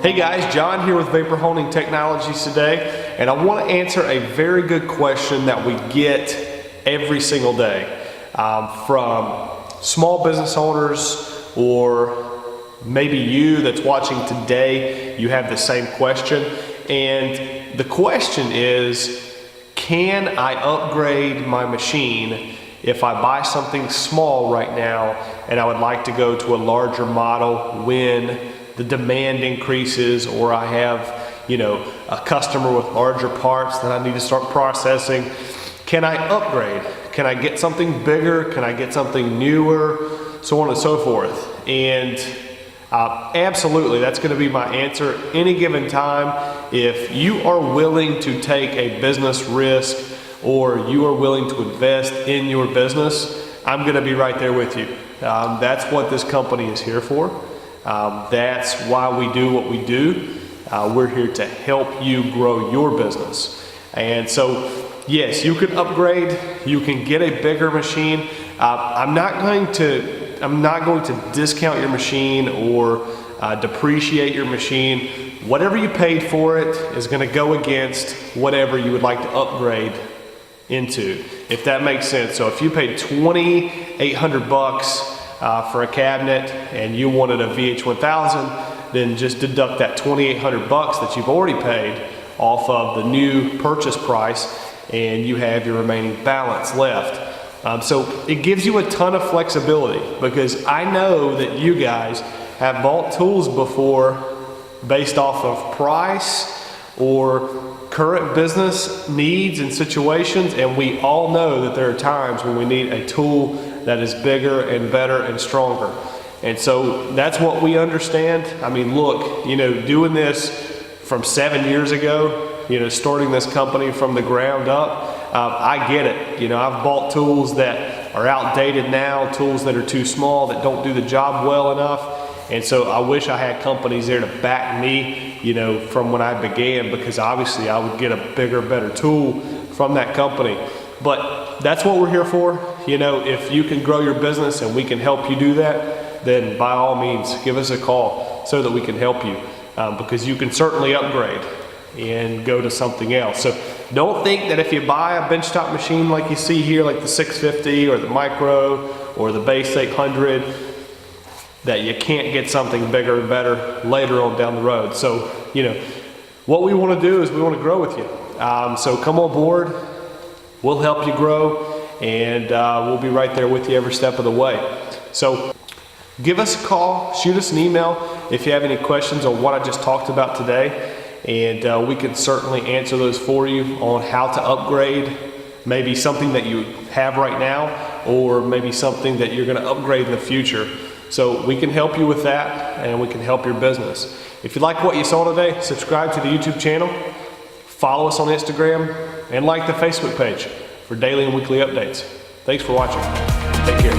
Hey guys, John here with Vapor Honing Technologies today, and I want to answer a very good question that we get every single day from small business owners, or maybe you that's watching today, you have the same question. And the question is, can I upgrade my machine if I buy something small right now and I would like to go to a larger model when the demand increases, or I have, a customer with larger parts that I need to start processing? Can I upgrade? Can I get something bigger? Can I get something newer? So on and so forth. And absolutely, that's going to be my answer any given time. If you are willing to take a business risk, or you are willing to invest in your business, I'm going to be right there with you. That's what this company is here for. That's why we do what we do. We're here to help you grow your business. And so, yes, you can upgrade. You can get a bigger machine. I'm not going to discount your machine or depreciate your machine. Whatever you paid for it is going to go against whatever you would like to upgrade into, if that makes sense. So if you paid $2,800 for a cabinet and you wanted a VH1000, then just deduct that $2,800 that you've already paid off of the new purchase price, and you have your remaining balance left. So it gives you a ton of flexibility, because I know that you guys have bought tools before based off of price or current business needs and situations, and we all know that there are times when we need a tool that is bigger and better and stronger. And so that's what we understand. I mean, look, doing this from 7 years ago, starting this company from the ground up, I get it. I've bought tools that are outdated now, tools that are too small, that don't do the job well enough. And so I wish I had companies there to back me, from when I began, because obviously I would get a bigger, better tool from that company. But that's what we're here for. If you can grow your business and we can help you do that, then by all means, give us a call so that we can help you, because you can certainly upgrade and go to something else. So don't think that if you buy a benchtop machine like you see here, like the 650 or the Micro or the Base 800, that you can't get something bigger and better later on down the road. So, what we want to do is we want to grow with you. So come on board, we'll help you grow, and we'll be right there with you every step of the way. So give us a call, shoot us an email if you have any questions on what I just talked about today, and we can certainly answer those for you on how to upgrade, maybe something that you have right now, or maybe something that you're going to upgrade in the future. So we can help you with that, and we can help your business. If you like what you saw today, subscribe to the YouTube channel, follow us on Instagram, and like the Facebook page for daily and weekly updates. Thanks for watching. Take care.